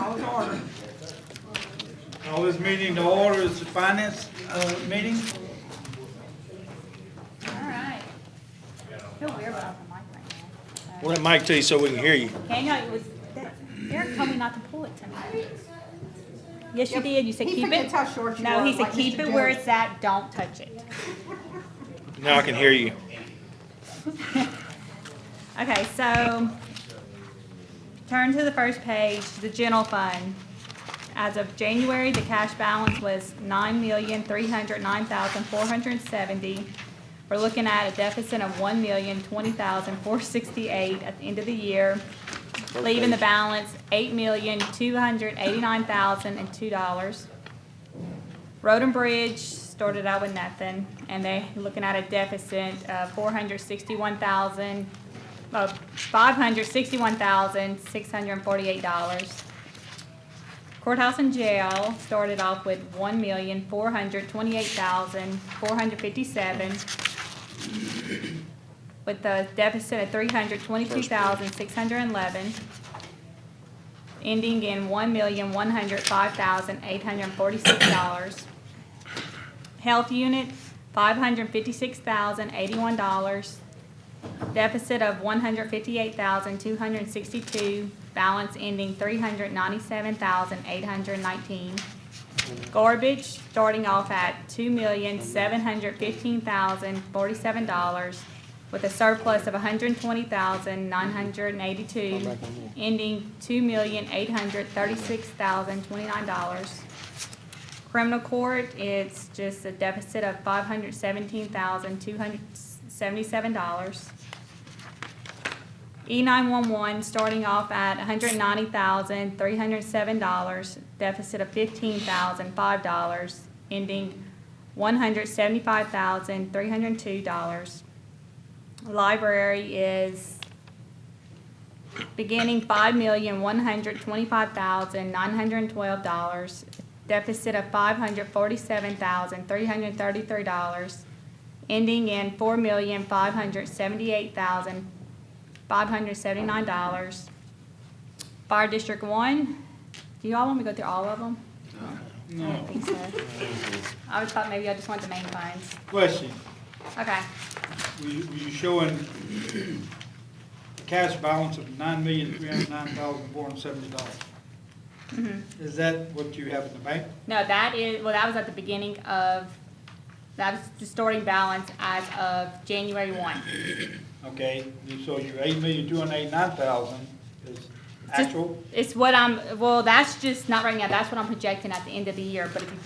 Call to order. Call this meeting to order. It's the finance meeting. All right. I feel weird without the mic right now. We'll let Mike tell you so we can hear you. Okay, no, it was, Derek told me not to pull it tonight. Yes, you did. You said He keep it. forgets how short you No, are, he said like keep Mr. it where Jones. it's at. Don't touch it. Now I can hear you. Okay, so turn to the first page, the general fund. As of January, the cash balance was $9,309,470. We're looking at a deficit of $1,020,468 at the end of the year, leaving the balance $8,289,002. Road and Bridge started out with nothing, and they're looking at a deficit of $561,648. Courthouse and Jail started off with $1,428,457, with a deficit of $322,611, ending in $1,105,846. Health unit, $556,081, deficit of $158,262, balance ending $397,819. Garbage, starting off at $2,715,047, with a surplus of $120,982, ending $2,836,029. Criminal court, it's just a deficit of $517,277. E911, starting off at $190,307, deficit of $15,005, ending $175,302. Library is beginning $5,125,912, deficit of $547,333, ending in $4,578,579. Fire District 1, do you all want me to go through all of them? No. I don't think so. I was thought maybe I just want the main funds. Question. Okay. Were you showing a cash balance of $9,309,470? Is that what you have in the bank? No, that was at the beginning of, that was the starting balance as of January 1. Okay, so your $8,289,000 is actual? It's what that's just not right now, that's what I'm projecting at the end of the year, but if you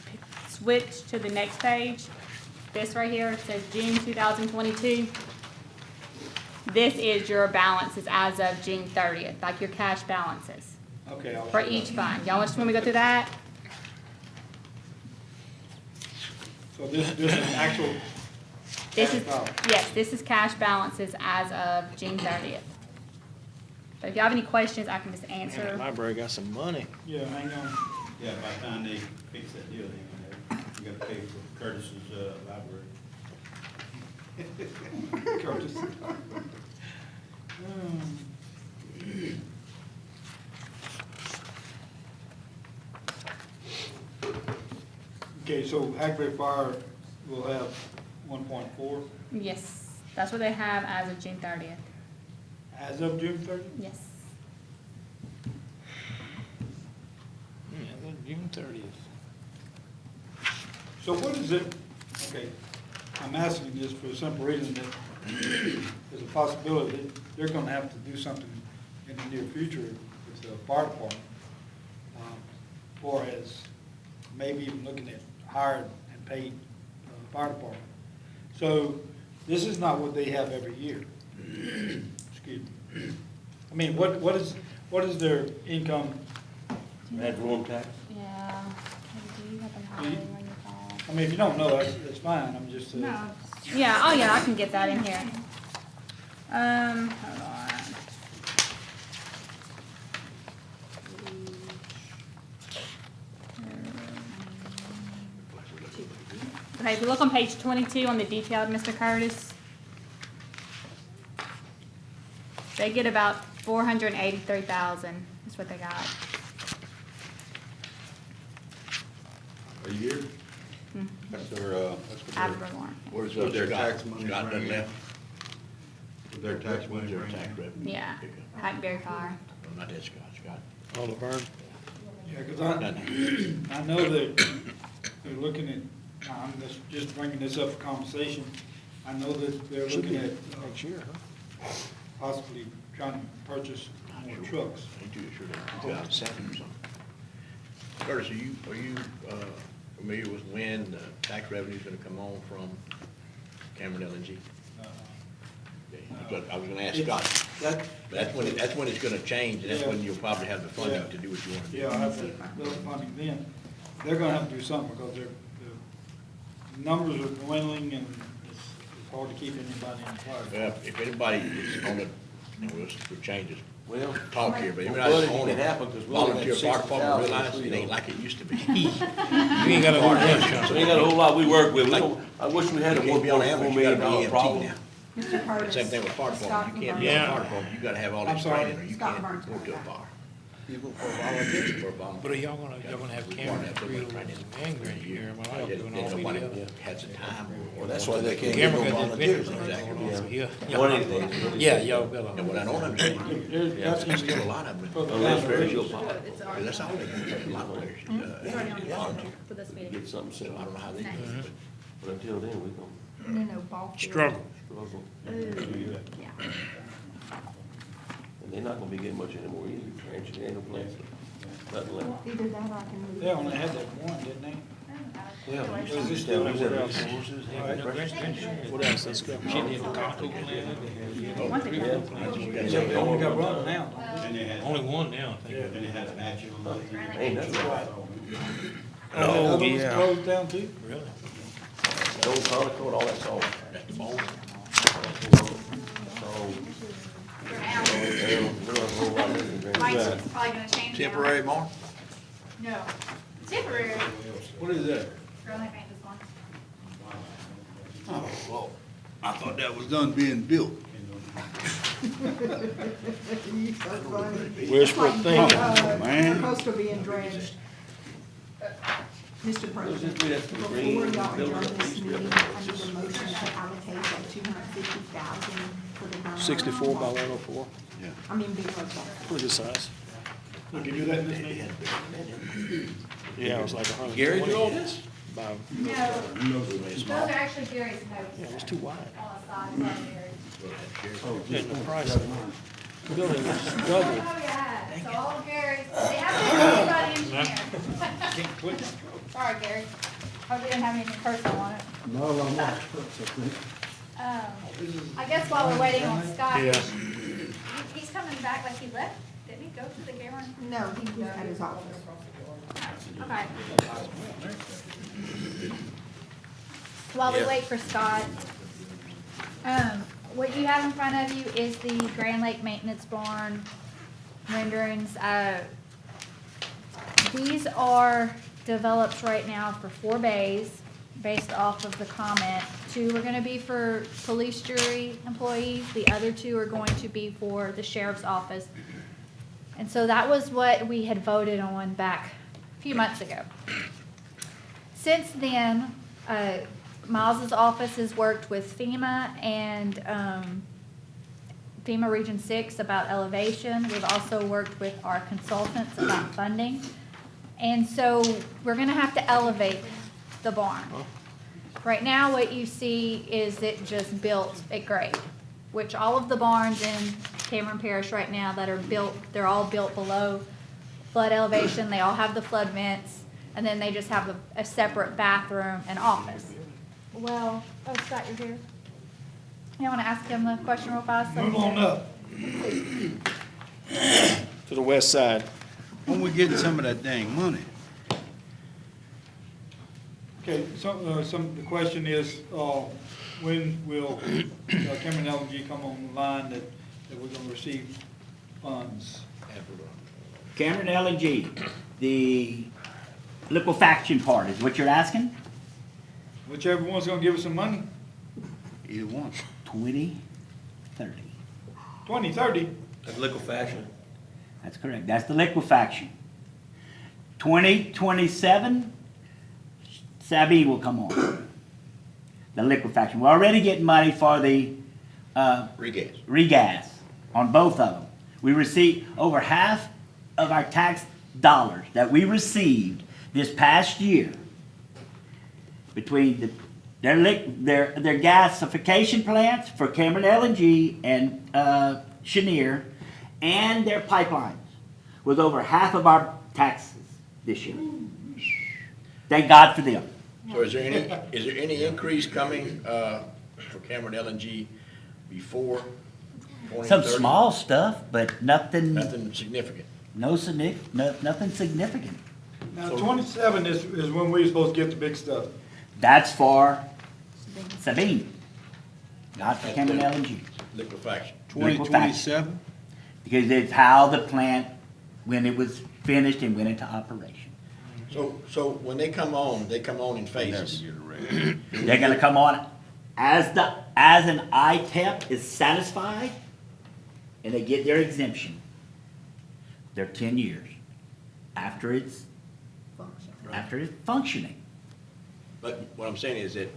switch to the next page, this right here, it says June 2022. This is your balances as of June 30th, like your cash balances Okay. for each fund. Y'all just want me to go through that? So this is actual This is, cash balance. yes, this is cash balances as of June 30th. But if you have any questions, I can just Man, answer. that library got some money. Yeah, hang on. Yeah, by the time they fix that deal, you gotta pay for Curtis's, library. Curtis. Okay, so Hackberry Fire will have 1.4 Yes, that's what they have as of June 30th. as of June 30th? Yes. Yeah, that's June 30th. So what is it, okay, I'm asking this for the simple reason that there's a possibility that they're gonna have to do something in the near future with the fire department, or as maybe even looking at hired and paid fire department. So this is not what they have every year. Excuse me. I mean, what is their income? Ad valorem tax? Yeah. Do you have them highlighted when you call? I mean, if you don't know, that's fine, I'm just. Yeah, oh yeah, I can get that in here. Hold on. Okay, if you look on page 22 on the detailed, Mr. Curtis, they get about 483,000, is what they got. A year? That's their, after warrant. Where's With their Scott? tax money Scott done bring in. left? with their tax What's money. their tax revenue? Yeah, pick up? Hackberry Fire. No, not that Scott, Scott. On the burn. Yeah, 'cause I know that they're looking at, I'm just bringing this up for conversation. I know that they're Should looking be at next year, huh? possibly trying to purchase more trucks. They do, sure, 2007 or something. Curtis, are you familiar with when the tax revenue's gonna come on from Cameron LNG? I was gonna ask Scott. That, That's when it's gonna change, and that's when you'll probably have the funding Yeah. to do what you wanna do. yeah, I have to build funding then. They're gonna have to do something because the numbers are dwindling and it's hard to keep anybody in the fire. Well, if anybody is on the, and we'll change this Well, talk here, but well, anybody that's it on can the happen 'cause we only volunteer had fire department 60,000 realize this it ain't year. like it used to be. You ain't got a whole bunch. So we ain't got a whole lot we work with. We don't, I wish we had a You can't be on $1.4 ambulance, you million gotta be dollar EMT problem. now. Mr. Curtis. Same thing with fire department, you can't be on Yeah. fire department, you gotta have all I'm this sorry. training, or you Scott can't Burns go to a got fire. You go for a volunteer? For a volunteer. But are y'all gonna have cameras, reels, and green here, but I'll do an all Nobody video. has the time. Well, that's why they can't get Camera no got this video volunteers. thing going on, so yeah. One of these days. Yeah, y'all bill And what I don't understand, That's gonna still a be lot of them, for the Unless down the there's road. your pop. that's all they do, a lot of players, volunteer. For this meeting. Get something So set I don't know how they do it, But until then, we gonna No, ball field. Struggle. struggle. Yeah. And they're not gonna be getting much anymore either. Trench, ain't no place. Nothing left. Either that or I can move. They only had that one, didn't they? Yeah. Was this still- We said What resources, What else? Let's go. She did the Costco plan. They only got one now. And they had, Only one now, I think. then they had matching on the. Ain't nothing right. The other one's yeah. closed down too? Really? Old color code, all that's all. that's the ball. Mike's probably gonna change. now. Temporary, Mark? No, temporary. What is that? Girl, I paint this one. Oh, well, I thought that was done being built. Wishful thinking. man. Supposed to be dredged. Mr. President, before green y'all building adjourn up this these meeting, buildings. I need a motion to allocate that 250,000 for the. 64 by 104, I mean, be right back. pretty good size. We can do that in this meeting. Yeah, it was like 100. Gary do all this? No, those are actually Gary's notes. Yeah, it was too wide. On the side, it's all Gary's. And the price of the building was double. Oh, yeah, it's all Gary's. They have to anybody engineer. Sorry, Gary. Hope you didn't have anything personal on it. No, I'm not. I guess while we're waiting on Scott, Yeah. he's coming back like he left. Didn't he go to the Cameron? No, he was at his office. Okay. While we wait for Scott, what you have in front of you is the Grand Lake Maintenance Barn renderings. These are developed right now for 4 bays, based off of the comment. 2 are gonna be for police jury employees, the other 2 are going to be for the sheriff's office. And so that was what we had voted on back a few months ago. Since then, Miles's office has worked with FEMA and FEMA Region 6 about elevation. We've also worked with our consultants about funding. And so we're gonna have to elevate the barn. Right now, what you see is it just built at grade, which all of the barns in Cameron Parish right now that are built, they're all built below flood elevation. They all have the flood vents, and then they just have a separate bathroom and office. Well, oh, Scott, you're here. You wanna ask him the question real fast? Move on up. To the west side. When we getting some of that dang money? Okay, the question is, when will Cameron LNG come online that we're gonna receive funds? Cameron LNG, the liquefaction part is what you're asking? Whichever one's gonna give us some money, Either one. 2030. 2030. That's liquefaction. That's correct. That's the liquefaction. 2027, Sabine will come on. The liquefaction. We're already getting money for the, Regas. regas on both of them. We received over half of our tax dollars that we received this past year between their gasification plants for Cameron LNG and Cheniere and their pipelines was over half of our taxes this year. Thank God for them. So is there any increase coming, for Cameron LNG before 2030? Some small stuff, but nothing, Nothing significant. nothing significant. Now, 27 is when we're supposed to get the big stuff. That's for Sabine, not for Cameron LNG. Liquefaction. 2027? Because it's how the plant, when it was finished and went into operation. So when they come on in phases. They're gonna come on as an ITEP is satisfied and they get their exemption. They're 10 years after it's functioning. But what I'm saying is that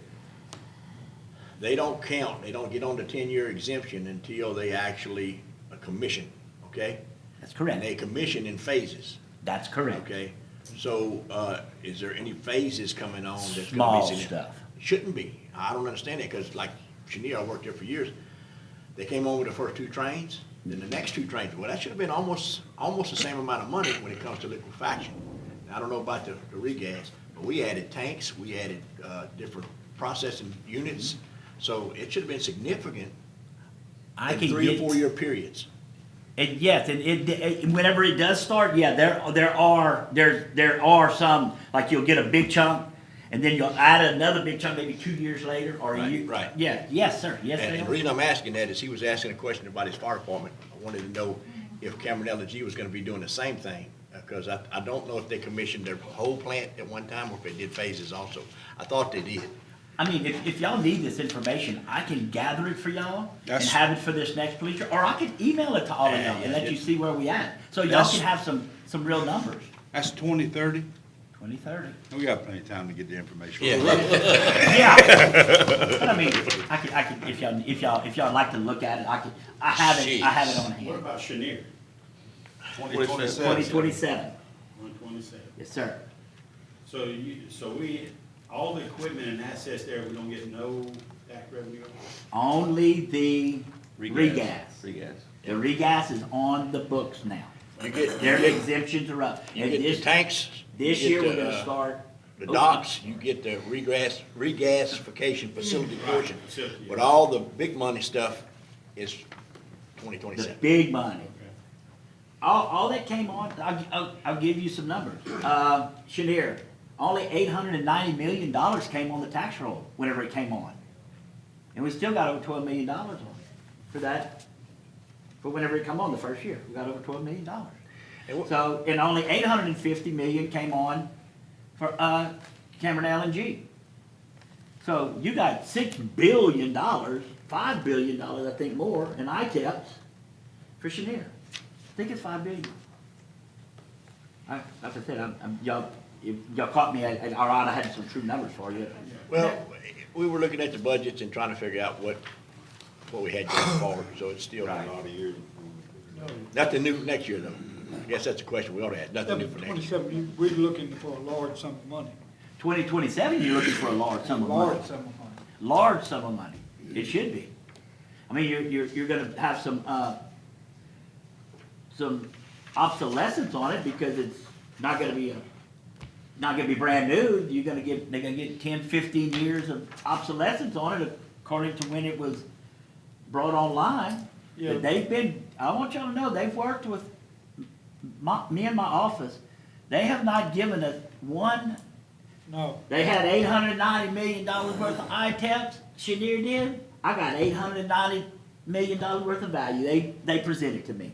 they don't count, they don't get on the 10-year exemption until they actually commission, okay? That's And correct. they commission in phases, That's correct. okay? So, is there any phases coming on that's Small gonna be significant? stuff. Shouldn't be. I don't understand it, because like Cheniere, I worked there for years. They came on with the first 2 trains, then the next 2 trains. Well, that should have been almost the same amount of money when it comes to liquefaction. I don't know about the regas, but we added tanks, we added different processing units, so it should have been significant I in can 3 or get, 4 year periods. yes, and whenever it does start, yeah, there are some, like you'll get a big chunk and then you'll add another big chunk maybe 2 years later or a Right, year. right. Yeah, yes, sir, yes, And they the are. reason I'm asking that is he was asking a question about his fire department. I wanted to know if Cameron LNG was gonna be doing the same thing, because I don't know if they commissioned their whole plant at one time or if they did phases also. I thought they did. I mean, if y'all need this information, I can gather it for y'all and That's- have it for this next police year, or I can email it to all of Yeah, y'all and yeah, let you yeah. see where we at. So y'all That's- can have some real numbers, That's 2030? 2030. We got plenty of time to get the information. Yeah. But I mean, I can, if y'all like to look at it, I have it on What hand. about Cheniere? 2027, 127. yes, sir. So all the equipment and assets there, we don't get no tax revenue? Only the regas. Regas. The regas is on the books now. You get, Their you exemptions are up. get And the this, tanks. you this get year, we're the, gonna start. The docks, you get the regasification facility portion. Facility, yeah. But all the big money stuff is The 2027. big money. All that came on, I'll give you some numbers. Cheniere, only $890 million came on the tax roll whenever it came on. And we still got over $12 million on it for that, for whenever it come on the first year. We got over $12 million. And what- So, and only $850 million came on for Cameron LNG. So you got $6 billion, $5 billion, I think more, in ITEPs for Cheniere. I think it's $5 billion. Like I said, y'all caught me, all right, I had some true numbers for you. Well, we were looking at the budgets and trying to figure out what we had going forward, so it's still. Nothing new for next year, though. I guess that's the question we ought to have, nothing new for next year. 27, we're looking for a large sum of money. 2027, you're looking for a large sum of money. Large sum of money. Large sum of money. It should be. I mean, you're gonna have some obsolescence on it because it's not gonna be brand new. They're gonna get 10, 15 years of obsolescence on it according to when it was brought online. Yeah. But I want y'all to know, they've worked with me and my office. They have not given us one. No, They had $890 million worth of ITEPs, Cheniere did. I got $890 million worth of value they presented to me.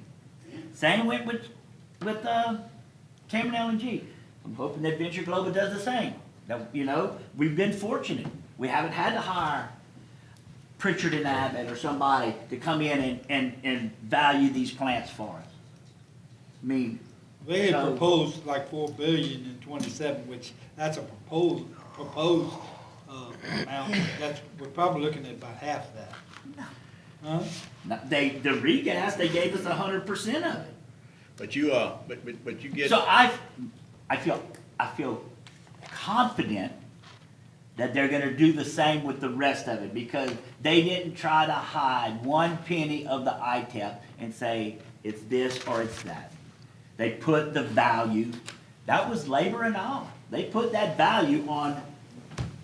Same went with Cameron LNG. I'm hoping that Venture Global does the same. We've been fortunate. We haven't had to hire Pritchard and Abbott or somebody to come in and value these plants for us. I mean, they had So- proposed like $4 billion in 27, which that's a proposal. proposed, amount, we're probably looking at about half of that. Huh? The regas, they gave us 100% of it. But you, but you get. So I feel confident that they're gonna do the same with the rest of it, because they didn't try to hide one penny of the ITEP and say, it's this or it's that. They put the value, that was labor and all, they put that value on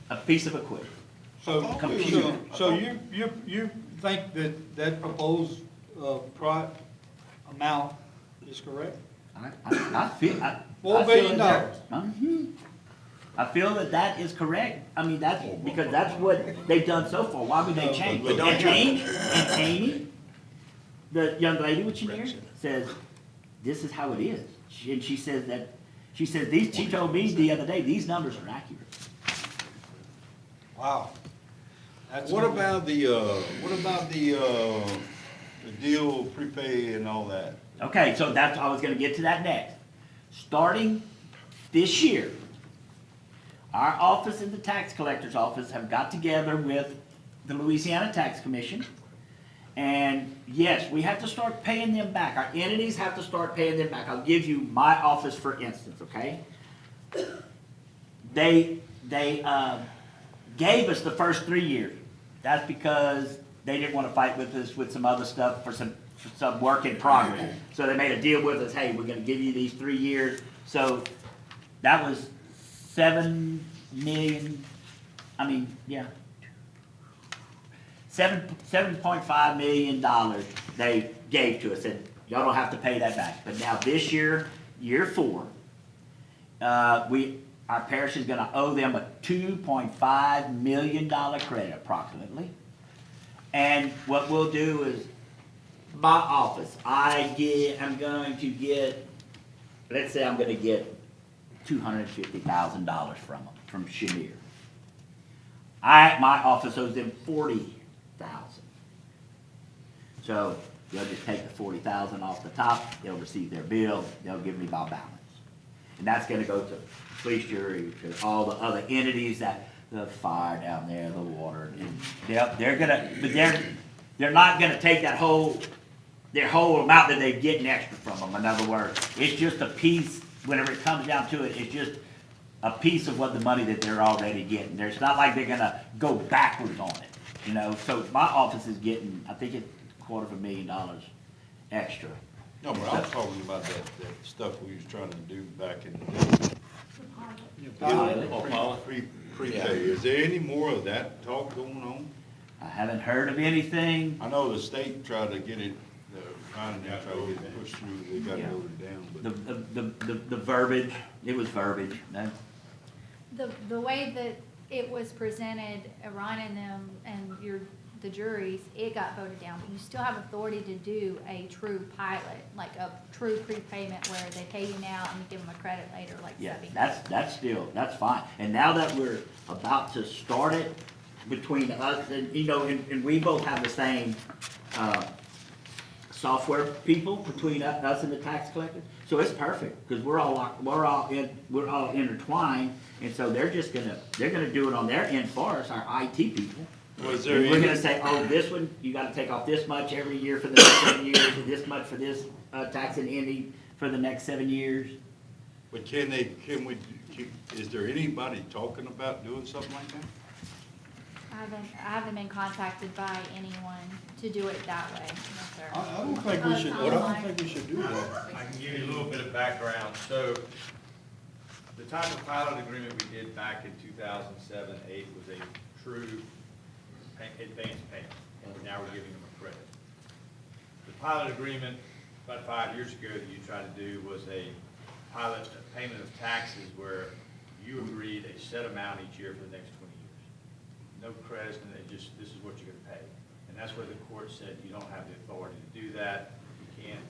a piece of equipment. Computer. So you think that proposed, amount is correct? I feel. $4 billion. I feel that is correct. I mean, because that's what they've done so far. Why would they change? But don't you- And Amy, the young lady with Chenier, says, this is how it is. And she says she told me the other day, these numbers are accurate. Wow. That's What about the deal prepay and all that? Okay, so I was gonna get to that next. Starting this year, our office and the tax collector's office have got together with the Louisiana Tax Commission. And yes, we have to start paying them back. Our entities have to start paying them back. I'll give you my office for instance, okay? They gave us the first 3 years. That's because they didn't want to fight with us with some other stuff for some work in progress. So they made a deal with us, hey, we're gonna give you these 3 years. So that was $7 million, $7.5 million they gave to us, and y'all don't have to pay that back. But now this year, year 4, our parish is gonna owe them a $2.5 million credit approximately. And what we'll do is, my office, I'm going to get, let's say I'm gonna get $250,000 from Chenier. My office owes them $40,000. So they'll just take the $40,000 off the top, they'll receive their bill, they'll give me my balance. And that's gonna go to police jury, to all the other entities that, the fire down there, the water, and they're not gonna take their whole amount that they're getting extra from them. In other words, it's just a piece, whenever it comes down to it, it's just a piece of what the money that they're already getting. There's not like they're gonna go backwards on it, you know? So my office is getting, I think it's $250,000 extra. No, but I was talking about that stuff we was trying to do back in the day. Prepay, is there any more of that talk going on? I haven't heard of anything. I know the state tried to get it, finally tried to get it pushed through, they got it voted down, but. The verbiage, it was verbiage. The way that it was presented, Ron and them and the juries, it got voted down, but you still have authority to do a true pilot, like a true prepayment where they pay you now and you give them a credit later, like Yeah, Sebby. that's fine. And now that we're about to start it between us and, and we both have the same, software people between us and the tax collector. So it's perfect, because we're all intertwined, and so they're gonna do it on their end for us, our IT people. Was there And we're any, gonna say, oh, this one, you gotta take off this much every year for the next 7 years, and this much for this, tax and ending for the next 7 years. but is there anybody talking about doing something like that? I haven't been contacted by anyone to do it that way, no, sir. I don't think we should do that. I can give you a little bit of background. So the type of pilot agreement we did back in 2007-8 was a true advance payment, and now we're giving them a credit. The pilot agreement about 5 years ago that you tried to do was a pilot payment of taxes where you agreed a set amount each year for the next 20 years. No credits, and this is what you're gonna pay. And that's where the court said you don't have the authority to do that, you can't,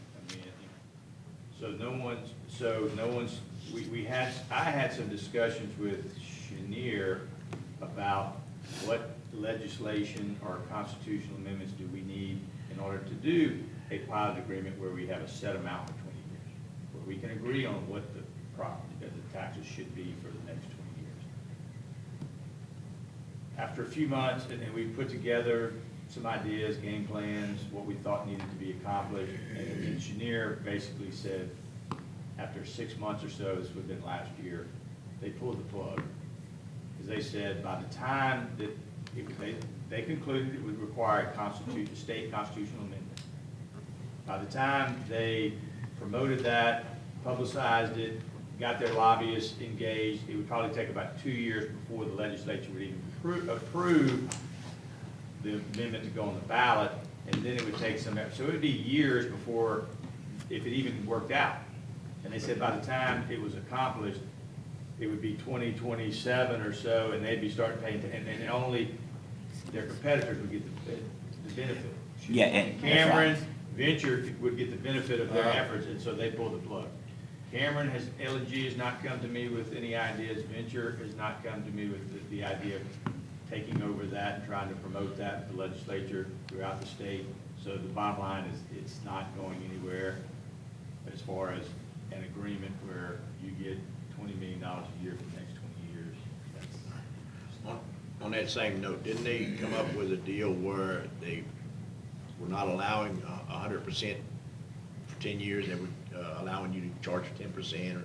I had some discussions with Chenier about what legislation or constitutional amendments do we need in order to do a pilot agreement where we have a set amount for 20 years, where we can agree on what the taxes should be for the next 20 years. after a few months, and then we put together some ideas, game plans, what we thought needed to be accomplished. And the engineer basically said, after 6 months or so, this would have been last year, they pulled the plug. Because they said by the time that they concluded it would require a state constitutional amendment. By the time they promoted that, publicized it, got their lobbyists engaged, it would probably take about 2 years before the legislature would even approve the amendment to go on the ballot, and then it would take some, so it would be years before, if it even worked out. And they said by the time it was accomplished, it would be 2027 or so, and they'd be starting paying, and only their competitors would get the benefit. Yeah, and that's right. Cameron Venture would get the benefit of their efforts, and so they pulled the plug. Cameron L&G has not come to me with any ideas. Venture has not come to me with the idea of taking over that and trying to promote that with the legislature throughout the state. So the bottom line is, it's not going anywhere as far as an agreement where you get $20 million a year for the next 20 years. That's On that same note, didn't they come up with a deal where they were not allowing 100% for 10 years, they were allowing you to charge 10% or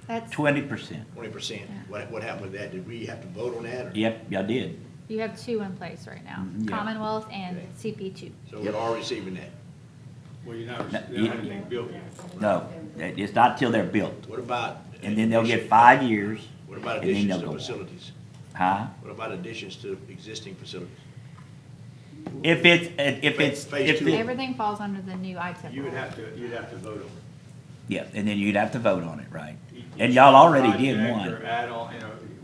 That's, 20%. 20%? What happened with that? Did we have to vote on that? Or? Yep, y'all did. you have two in place right now, Yeah. Commonwealth and Okay. CP2. So we're all receiving that. well, you're not, No, they don't have anything built yet. No, it's not till they're built. What about? And then they'll get 5 years. What about and then additions they'll to go on. facilities? Huh? What about additions to existing facilities? If it's, Phase if two. it, Everything falls under the new ITIP. You'd have to vote on it. yeah, and then you'd have to vote on it, right? Each And y'all already did project one. Or add on,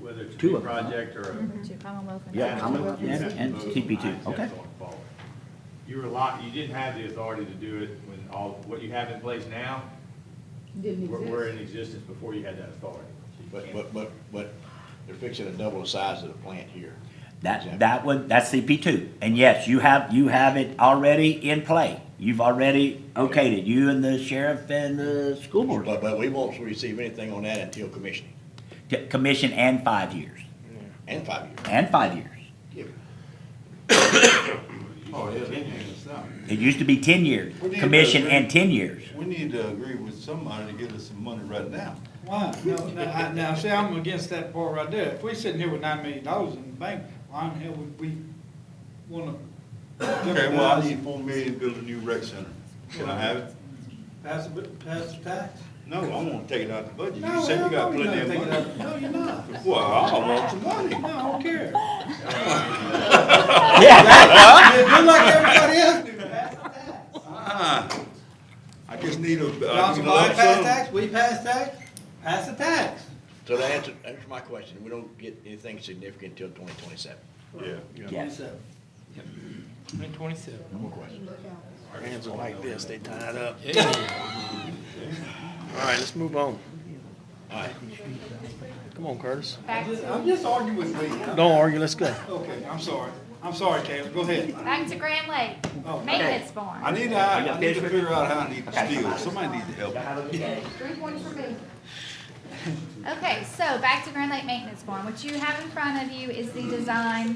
whether it's a Two new of them, huh? project or a. To Commonwealth and. Yeah, add-on, Commonwealth you'd and- have to and vote on CP2, ITEP okay. going forward. You didn't have the authority to do it when what you have in place now were in existence before you had that authority. So you can't- But they're fixing to double the size of the plant here. That's CP2. And yes, you have it already in play. You've already okayed it, you and the sheriff and the school board. But we won't receive anything on that until commissioning, Commission and 5 years. and 5 years. And 5 years. Yeah. Oh, yeah, they need to stop. It used to be 10 years, We need commission to- and 10 years. We need to agree with somebody to give us some money right now. Why? Now, see, I'm against that part right there. If we're sitting here with $9 million in the bank, why in the hell would we wanna? Okay, well, I need 4 million to build a new rec center. Can I have it? Pass the tax? No, I want to take it out the budget. No, You said you got hell no, plenty you're of not taking money. it out. No, you're not. Well, I want some money. No, I don't care. Yeah. Do like everybody else do, pass the tax. I just need a. Council, I pass tax, we pass tax, pass the tax. So to answer my question, we don't get anything significant until 2027. Yeah. Yes. 2027. No more questions. Our hands are like this, they tied up. All right, let's move on. All right. Come on, Curtis. I'm just arguing with Lee. Don't argue, let's go. Okay, I'm sorry. I'm sorry, Caleb, go ahead. Back to Grand Lake, Oh, maintenance barn. I need to figure out how I need to steal. Somebody needs to help me. 3 points for me. Okay, so back to Grand Lake Maintenance Barn. What you have in front of you is the design.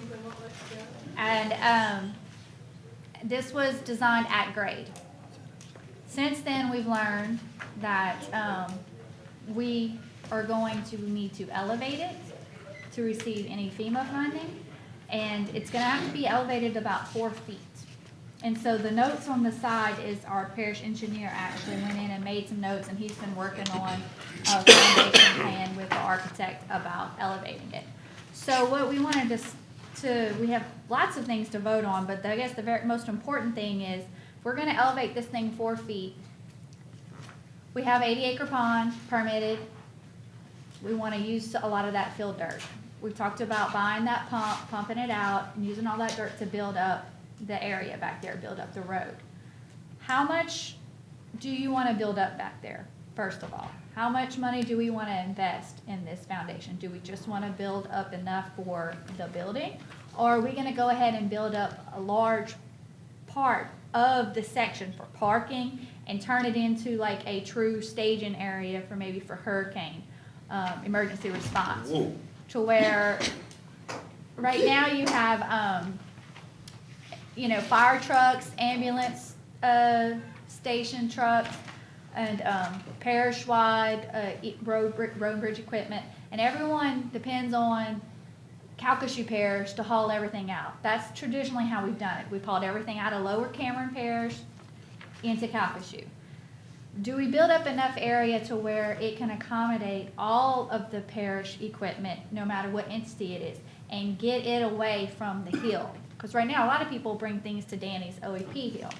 And this was designed at grade. Since then, we've learned that we are going to need to elevate it to receive any FEMA funding. And it's gonna have to be elevated about 4 feet. And so the notes on the side is our parish engineer actually went in and made some notes, and he's been working on a foundation plan with the architect about elevating it. So what we wanted we have lots of things to vote on, but I guess the most important thing is, we're gonna elevate this thing 4 feet. We have 80-acre pond permitted. We wanna use a lot of that fill dirt. We've talked about buying that pump, pumping it out, and using all that dirt to build up the area back there, build up the road. How much do you want to build up back there, first of all? How much money do we want to invest in this foundation? Do we just want to build up enough for the building? Or are we going to go ahead and build up a large part of the section for parking and turn it into like a true staging area for maybe for hurricane emergency response? Whoa. To where right now you have, you know, fire trucks, ambulance, station trucks, and, parish-wide, road bridge equipment, and everyone depends on Calcasieu Parish to haul everything out. That's traditionally how we've done it. We've hauled everything out of Lower Cameron Parish into Calcasieu. Do we build up enough area to where it can accommodate all of the parish equipment, no matter what entity it is, and get it away from the hill? Because right now, a lot of people bring things to Danny's OEP hill,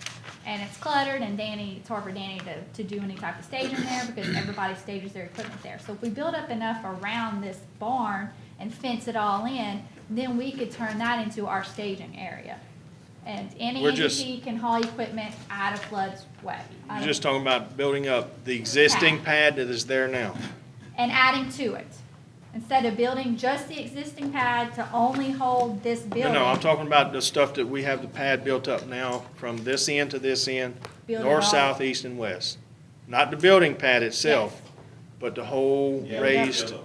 and it's cluttered, and it's hard for Danny to do any type of staging there because everybody stages their equipment there. So if we build up enough around this barn and fence it all in, then we could turn that into our staging area. And any We're just- entity can haul equipment out of Flood's way. You're just talking about building up the existing pad that is there now. And adding to it. Instead of building just the existing pad to only hold this No, building. no, I'm talking about the stuff that we have the pad built up now from this end to this end, Build it north, all. south, east, and west. Not the building pad itself, but the whole raised.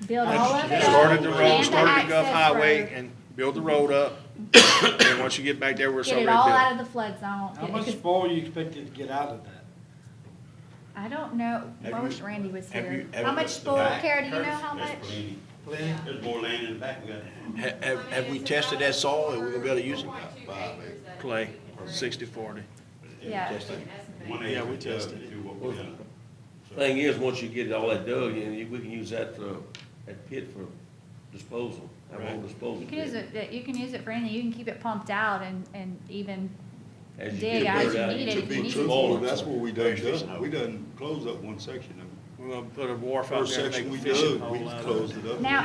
Build all of it up. Started the road, and started the Gulf access Highway road. and build the road up. And once you get back there, where it's Get it already all built. out of the flood zone. How much Because spoil you expected to get out of that? I don't know, I Have wish you- Randy was have here. you ever How much looked spoil, back, Kara, do you know Curtis? how much? There's plenty. Plenty? There's more land in the back, we got Have we tested that soil, are we gonna be able to use it? 5 acres. Clay, 60/40. Yeah. Tested. 1 Yeah, acre we does tested it. do what we done. Thing is, once you get all that dug, we can use that pit for disposal, our own disposal. You can use it, you can use it for anything. You can keep it pumped out and even As you dig get as dirt you out, need it To if you be need truthful, to. that's what we done Fishing hole. done. We done closed up one section of it. We're gonna put a wharf out First there and section make we a fishing dug, we hole out of closed it. it up. Now,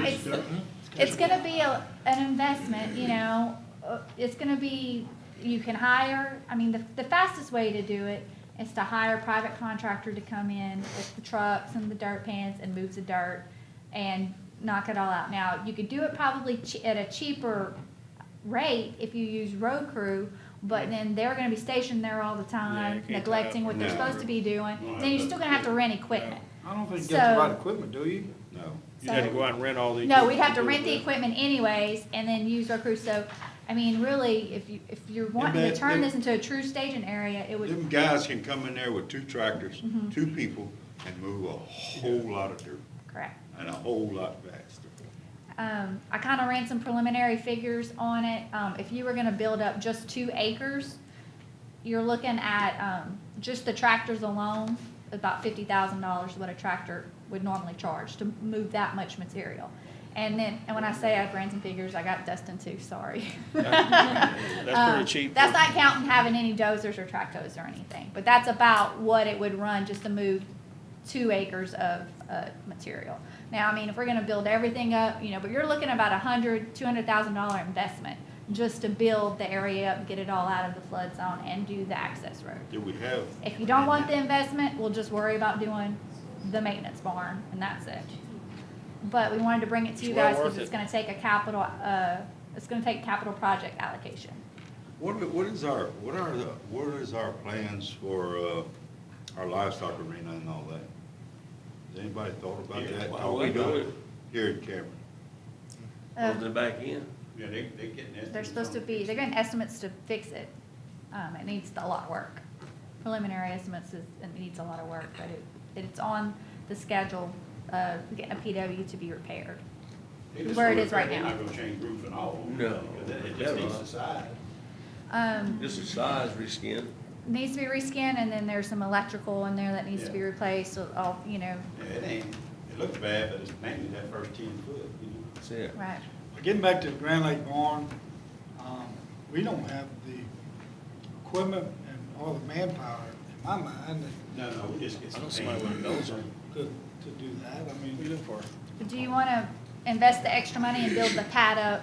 it's gonna be an investment, you know, it's gonna be, you can hire, I mean, the fastest way to do it is to hire a private contractor to come in with the trucks and the dirt pans and move the dirt and knock it all out. Now, you could do it probably at a cheaper rate if you use road crew, but then they're gonna be stationed there all the Yeah, time, you can't neglecting what they're No. supposed to be doing. Then you're still gonna have to rent equipment. I don't think you get the So- right equipment, do you? No. You had to go out and rent all the. No, we'd have to equipment rent the do that. equipment anyways, and then use our crew, so, I mean, really, if you're wanting to that- turn them- this into a true staging area, it would, Them guys can come in there with 2 tractors, Mm-hmm. 2 people, and move a whole lot of dirt, correct. and a whole lot faster. I kinda ran some preliminary figures on it, if you were gonna build up just 2 acres, you're looking at, just the tractors alone, about $50,000 what a tractor would normally charge to move that much material. And when I say I ran some figures, I got Dustin too, sorry. That's pretty cheap. That's not counting having any dozers or tractors or anything, but that's about what it would run just to move 2 acres of, material. Now, I mean, if we're gonna build everything up, you know, but you're looking about $200,000 investment just to build the area up, get it all out of the flood zone and do the access road. Do we have? If you don't want the investment, we'll just worry about doing the maintenance barn and that's it. But we wanted to bring it to you It's well guys because worth it's it. gonna take it's gonna take capital project allocation. What is our plans for, our livestock arena and all that? Has anybody thought about that? How we do it? Here in Cameron. Close it back in. Yeah, they getting estimates. They're supposed to on be, it. they're getting estimates to fix it. It needs a lot of work. Preliminary estimates it needs a lot of work, but it's on the schedule, getting a PW to be repaired. They just where it wanna is right repair, now. They're not gonna change roof and all. No. Because it just needs the size. Just the size reskin. Needs to be reskinned, and then there's some electrical in there that needs to be Yeah. replaced, so all, you know, Yeah, it looks bad, but it's mainly that first 10 foot, you know. That's it. right. Getting back to the Grand Lake Barn, we don't have the equipment and all the manpower, in my mind, No, we just get I some know somebody paint. with a dozer. to do that. I mean, What you looking for? But do you wanna invest the extra money and build the pad up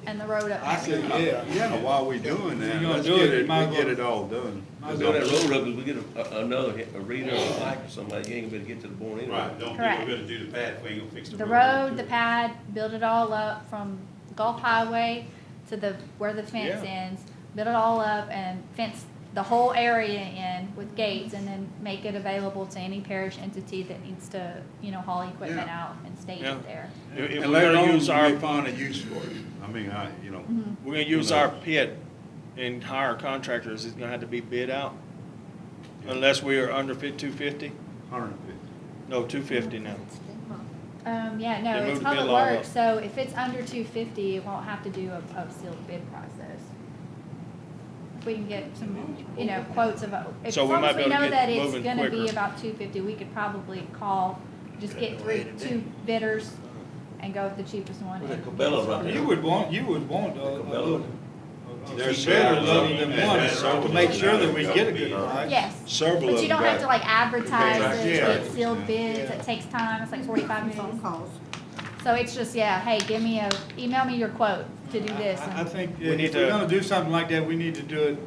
and the road up? I next said, week? yeah. While we doing If that, you're gonna let's do get it, you it, might we as get well- it all done. Might as Build well. that road up, if we get another reader or a pipe or somebody, you ain't gonna be able to get to the born anyway. Right, don't think Correct. we're gonna do the pad if we ain't gonna fix the The road. road, the pad, build it all up from Gulf Highway to where the fence Yeah. ends, build it all up and fence the whole area in with gates and then make it available to any parish entity that needs to, you know, haul equipment Yeah. out and stage Yeah. it there. If And we're later gonna on, use our, we find a use for it. I mean, we're gonna use our pit and hire contractors, it's gonna have to be bid out. Unless we are under 250? 150. No, 250 now. Yeah, no, They it's moved the bid public law works, up. so if it's under 250, it won't have to do a sealed bid process. If we can get some, you know, quotes of, as So we long might as be we able to know get that it's moving gonna be quicker. about 250, we could probably call, just get two bidders and go with the cheapest one. Where's that and- Cabela's right there? You would want a Cabela. little, There's better several than of them, one, and so to make sure that we get a good price. Yes, Several but of you them don't have to got- like advertise it, Yeah. get sealed Yeah. bids, Yeah. it takes time, it's like 45 phone minutes. calls. So it's just, yeah, hey, email me your quote to do this. I and- think We need if we're to- gonna do something like that, we need to do it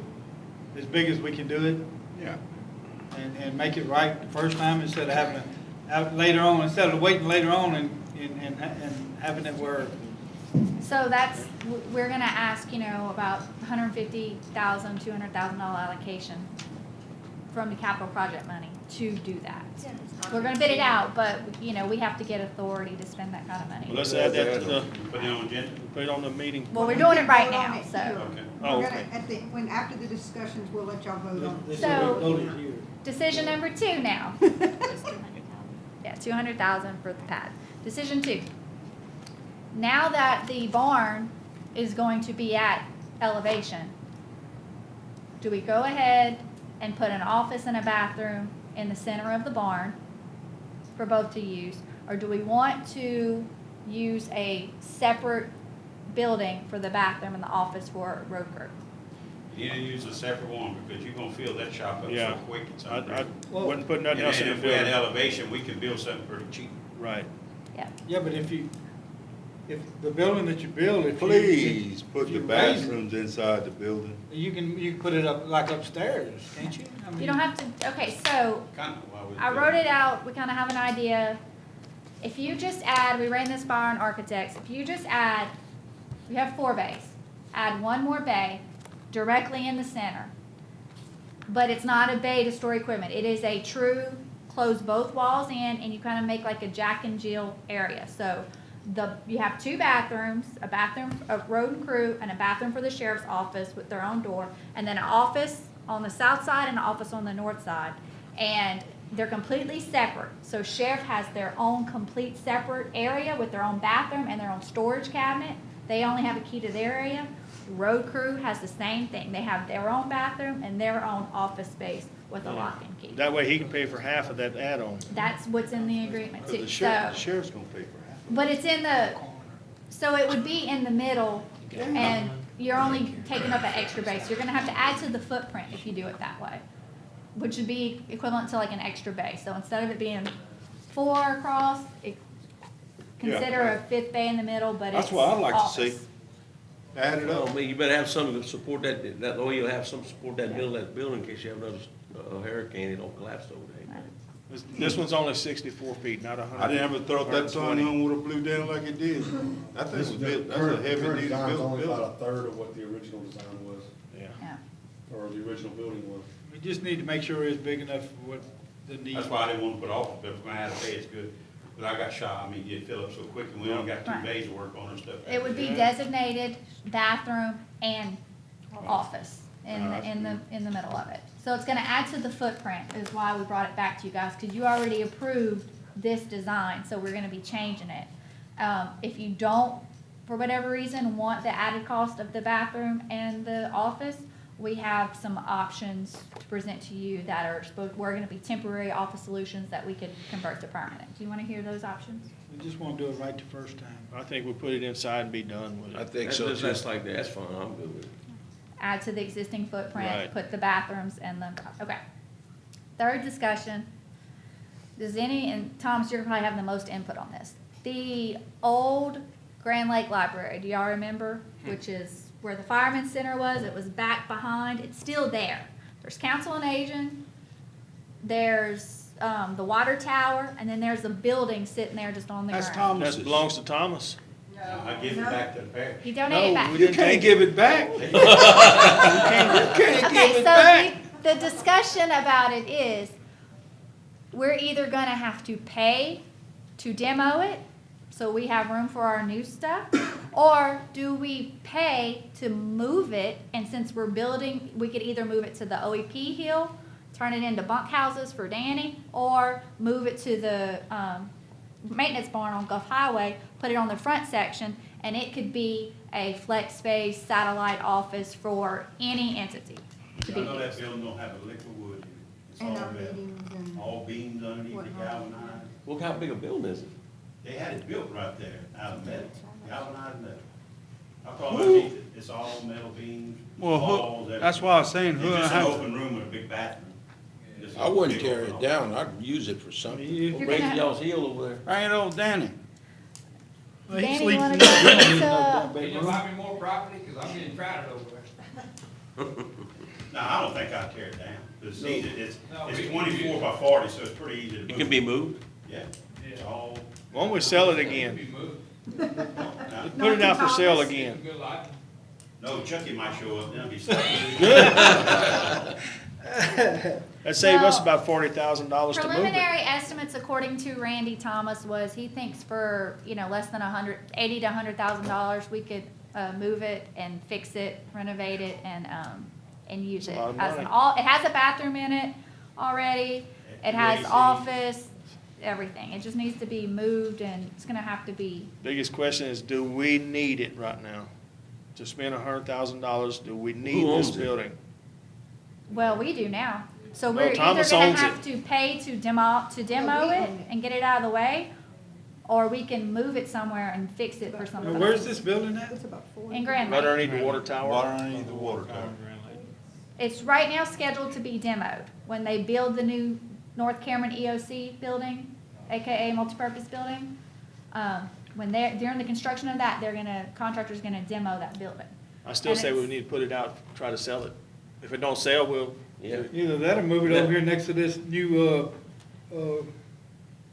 as big as we can do it Yeah. and make it right the first time instead of later on, instead of waiting later on and having it where, So that's, we're gonna ask, you know, about $150,000, $200,000 allocation from the capital project money to do that. We're gonna bid it out, but, you know, we have to get authority to spend that kind of Well, money. let's add that to the, Put it on agenda? put it on the meeting. Well, we're doing it right Vote on now, it so. here. Okay. Oh, We're okay. gonna, after the discussions, we'll let y'all vote on it. this is So- voted here. Decision number 2 now. Yeah, 200,000 for the pad. Decision 2. Now that the barn is going to be at elevation, do we go ahead and put an office and a bathroom in the center of the barn for both to use? Or do we want to use a separate building for the bathroom and the office for road crew? You need to use a separate one, because you're gonna fill that shop up Yeah. so quick, it's I unreal. wouldn't put And nothing else in the if we had building. elevation, we can build something pretty cheap. Right. Yeah. Yeah, but if the building that you build, Please put if the you raise it, bathrooms inside the building. you can put it up, like upstairs, can't you? I You mean, don't have to, okay, so Kinda why we I do wrote it out, we kind of have an idea. If you just add, we ran this by our architects, if you just add, we have 4 bays, add one more bay directly in the center. But it's not a bay to store equipment, it is a true, close both walls in, and you kind of make like a Jack and Jill area. So you have 2 bathrooms, a bathroom, a road and crew, and a bathroom for the sheriff's office with their own door, and then an office on the south side and an office on the north side. And they're completely separate. So sheriff has their own complete separate area with their own bathroom and their own storage cabinet. They only have a key to their area. Road crew has the same thing. They have their own bathroom and their own office space with a lock and key. That way he can pay for half of that add-on. That's what's in the agreement too. The So, sheriff's gonna pay for half. but it's in the, so it would be in the middle and you're only taking up an extra base. You're gonna have to add to the footprint if you do it that way, which would be equivalent to like an extra bay. So instead of it being 4 across, consider a 5th bay in the middle, but it's That's what I'd like to see. office. Add it Well, up. I mean, you better have something to support that way you'll have some support that building in case you have another hurricane, it don't collapse over there. This one's only 64 feet, not 100. I didn't ever thought that thing 120. on would have blew down like it did. That thing was built, that's a heavy duty design's only building. about a third of what the original design was, Yeah. Yeah. or the original building was. we just need to make sure it's big enough for what the need. That's why I didn't want to put office, but if we're gonna have a bay, it's good. But I got shot, I mean, you fill up so quick, and we only got 2 Right. bays to work on and stuff. It would be designated bathroom and office in the middle of it. So it's gonna add to the footprint is why we brought it back to you guys, because you already approved this design, so we're gonna be changing it. If you don't, for whatever reason, want the added cost of the bathroom and the office, we have some options to present to you that are, we're gonna be temporary office solutions that we could convert to permanent. Do you wanna hear those options? We just wanna do it right the first time. I think we put it inside and be done with I it. think so. That's like that, that's fine, I'm good with it. Add to the existing footprint, Right. put the bathrooms and the, okay. Third discussion, and Thomas, you're gonna probably have the most input on this. The old Grand Lake Library, do y'all remember? Which is where the Fireman's Center was, it was back behind, it's still there. There's Council on Aging, there's, the water tower, and then there's a building sitting there just on the ground. That's That Thomas's. belongs to Thomas. I give it back to the parish. You donate it back. No, we You didn't can't take give it. it back. You can't Okay, give it so back. the discussion about it is, we're either gonna have to pay to demo it, so we have room for our new stuff, or do we pay to move it, and since we're building, we could either move it to the OEP hill, turn it into bunk houses for Danny, or move it to the, maintenance barn on Gulf Highway, put it on the front section, and it could be a flex space satellite office for any entity to be I know that used. building don't have a lick of wood in it. It's And all our metal. meetings and All beams underneath the whatnot. galvanized. What kind of big a building is it? They had it built right there out of metal, galvanized metal. I call it underneath it, it's all metal beams, Well, walls, that's why I was saying, It's who just an has, open room with a big bathroom. Just I a wouldn't big tear open it down, I'd use it for something. you, What You're raising gonna- y'all's heel over there? ain't old Danny. Well, he Danny, you sleeps wanna in go that room. into- He's not that big room. me more property, cause I'm getting crowded over there. No, I don't think I'd tear it down. It's easy, No, we it's can 24 by 40, so it's pretty easy to move. It can be moved? Yeah, it's all, Why don't we sell it It again? can be moved. now, Put it out for sale It's again. a good life. no, Chucky might show up, then I'll be stuck. That'd save us Well, about $40,000 to move it. Preliminary estimates, according to Randy Thomas, was he thinks for, less than $80,000 to $100,000, we could, move it and fix it, renovate it, and use it. That's a lot of As an money. it has a bathroom in it already, it has AC. office, everything. It just needs to be moved, and it's gonna have to be, Biggest question is, do we need it right now? To spend $100,000, do we need Who this owns it? building? well, we do now. So No, we're either Thomas gonna owns have to pay to demo we it own it. and get it out of the way, or we can move it somewhere and fix it for something Now, where's else. this building at? It's about 40. In Grand Right Lake. underneath the water tower? Water underneath the water tower. It's right now scheduled to be demoed. When they build the new North Cameron EOC building, AKA multipurpose building, during the construction of that, contractor's gonna demo that building. I still And say we it's- need to put it out, try to sell it. If it don't sell, we'll, Yeah, Either that or move it over here next to this new,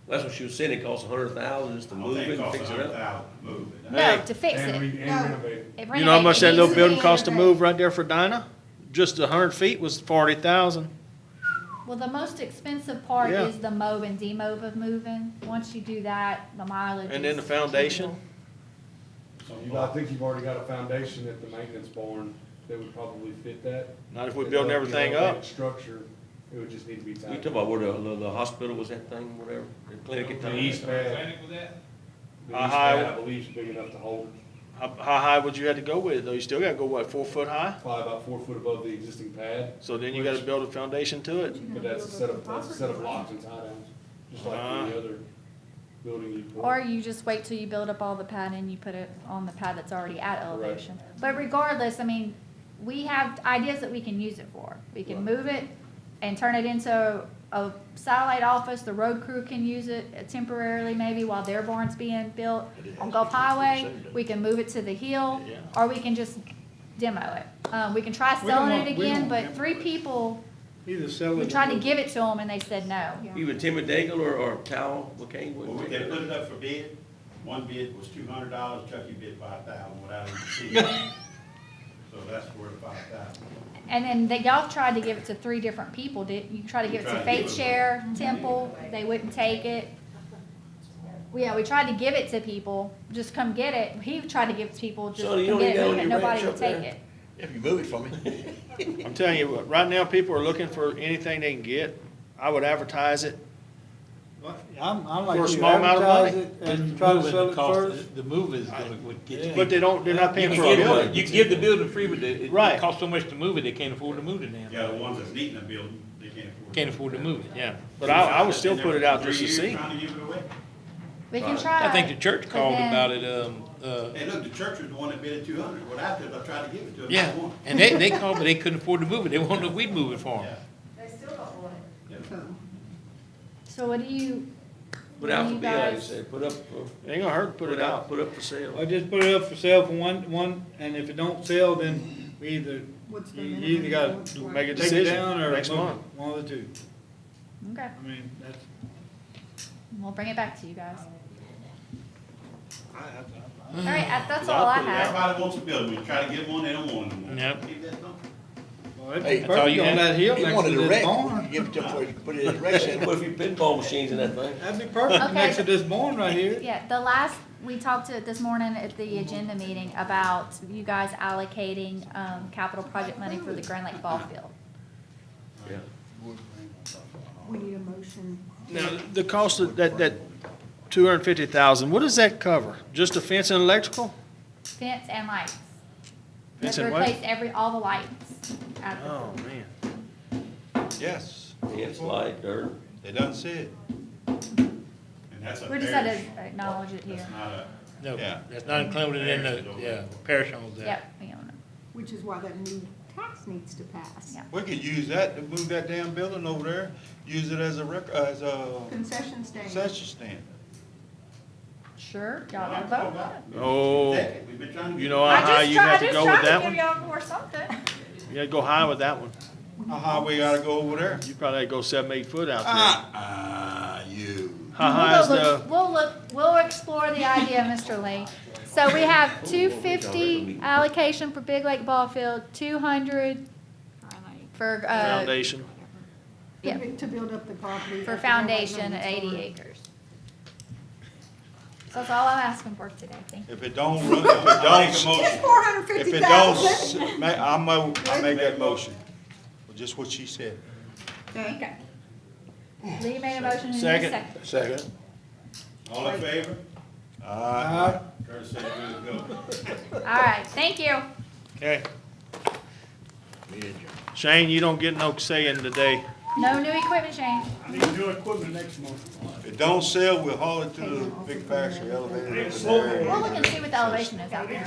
that's what she was saying, it costs $100,000 just to I don't move think it it and costs fix it up. $100,000 to move it. No, Hey. to fix And it. renovate it. It you know how much that renovated. little It building needs cost to be move right there for Dinah? Just 100 feet was 40,000. Well, the most expensive part Yeah. is the mow and demove of moving. Once you do that, the mileage And then the is foundation? achievable. I think you've already got a foundation at the maintenance barn that would probably fit that. Not if we're building everything You know, up. that Structure, it would just need to be You tied. talking about where the hospital was, that thing, whatever, the clinic at The time? east pad, Clinic with that? the How east high- pad, I believe, is big enough to hold How high would you have to go with it though? You still gotta go, what, 4 foot high? probably about 4 foot above the existing pad. So then you gotta build a foundation to it? But that's a set of locks and tie downs, just like any other building you put. Or you just wait till you build up all the pad and you put it on the pad that's already at elevation. But regardless, I mean, we have ideas that we can use it for. We can move it and turn it into a satellite office. The road crew can use it temporarily maybe while their barn's being built on Gulf Highway. We can move it to the hill, Yeah. or we can just demo it. We can try We don't selling it want- we again, don't but demo 3 it. people, either sell it. we or tried to move it. give it to them and they said no. Even Timmy Daigle or Cal McCain? Well, they put it up for bid, one bid was $200, Chucky bid $5,000 without even seeing it. So that's where the $5,000. And then y'all tried to give it to 3 different people, did you? Try to give it to tried to Faith give it- Share, Temple, they wouldn't take it. Yeah, we tried to give it to people, just come get it. He tried to give it to people, just So you come don't get need that it, on but your nobody ranch would up take there? it. If you move it for me. I'm telling you what, right now people are looking for anything they can get. I would advertise it. I'm like For a you, small amount of advertise money. it and try to sell it first. The move is gonna, would get you. But they're not paying You for can a give, building. you can give the building free, but it Right. costs so much to move it, they can't afford to move it now. Yeah, the ones that's needing the building, they can't afford. Can't afford to move it, yeah. But I would still put it out just to see. Trying to give it away. We can try. I think the church but called then- about it, Hey, look, the church was the one that bid it 200, what I did, I tried to give it to them. yeah, they won't. and they called, but they couldn't afford to move it, they wanted we'd move it for them. Yeah. So what do you, Put out for You bid, like you guys- said, put up for. Ain't gonna hurt to put it out. Put up for sale. I just put it up for sale for one, and if it don't sell, then we either, What's the you minimum either gotta you want for it? Make a take it decision down or next move it, month. one of the two. okay, I mean, that's, we'll bring it back to you guys. I All right, that's all I have. Everybody wants a building, we try to get one, they don't want one. Yep. Keep that simple. Well, it'd Hey, be that's all you perfect on had? that hill You next wanted to a this rec, barn. give it to him before you put it in the rec center. What if you pinball machines in that thing? That'd be perfect Okay. next to this barn right here. Yeah, the last, we talked to this morning at the agenda meeting about you guys allocating, capital project money for the Grand Lake Ball Field. Yeah. We need a motion. Now, the cost of that 250,000, what does that cover? Just the fence and electrical? Fence and lights. We have Fence to and what? replace all the lights at the Oh, pool. man. Yes, It's light, dirt. they done said. And that's a We just had parish. to acknowledge it here. That's not a, No, Yeah. that's not included in the, yeah, parish owns that. Yep, we own it. Which is why that new tax needs to pass. Yeah. We could use that to move that damn building over there, use it as a Concession stand. concession stand. Sure, y'all wanna vote on it? Oh, we've been trying to. you know how high you have to go with that I one? just tried to give y'all more something. You gotta go high with that one. How high we gotta go over there? You probably gotta go 7, 8 foot out there. You. How high is the, We'll explore the idea, Mr. Lee. So we have 250 allocation for Big Lake Ball Field, 200 for, foundation? yeah, To build up the property. for foundation at 80 acres. So that's all I'm asking for today, thank you. If it don't run, if it don't, Just if 450,000. it don't, I make that motion. Just what she said. Okay. Lee made a motion and a Second. second. Second. All in favor? Curtis said good to go. All right, thank you. Okay. Meeting adjourned. Shane, you don't get no say in today. No new equipment, Shane. I need new equipment next month. If it don't sell, we'll haul it to the big factory elevator. over there. We'll look and see what the elevation is out there.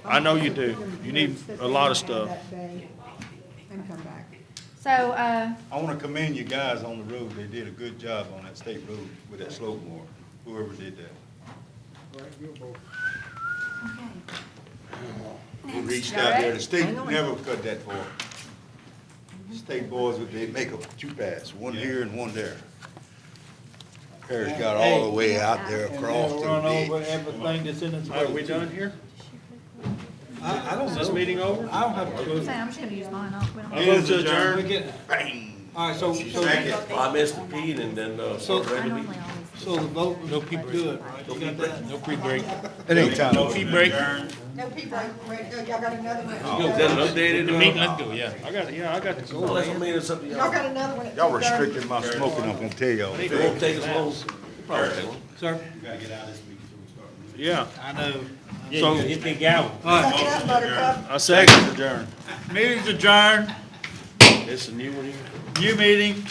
I know you do. You need a lot of stuff. And come back. So, I wanna commend you guys on the road. They did a good job on that state road with that slope mower, whoever did that. We reached out there, the state never cut that far. State boys, they make up two paths, one here and one there. Parish got all the way out there And across they'll to run the over ditch. everything that's in its way. Are we done here? I don't Is know. this meeting over? I don't have a clue. I'm just gonna use mine. We don't- I'll vote to adjourn. We're getting- Bang! All right, so, Well, I missed the P and then, So- I normally always. so the vote was No people. good, right? You got that? No pre-break. It ain't time. No pre-break. No people, y'all got another one. is that an updated? The meeting, let's go, yeah. I got, yeah, I got to Well, go. that's what I mean, it's something Y'all y'all, got another one at Y'all 2:30. restricted my smoking, I'm gonna tell y'all. it won't take us long. Probably won't. Sir? You gotta get out this week so we start. Yeah. I know. Yeah, So- you hit the gavel. All right, Suck it up, Buttercup. I second adjourn. meeting's adjourned, It's a new one here. new meeting.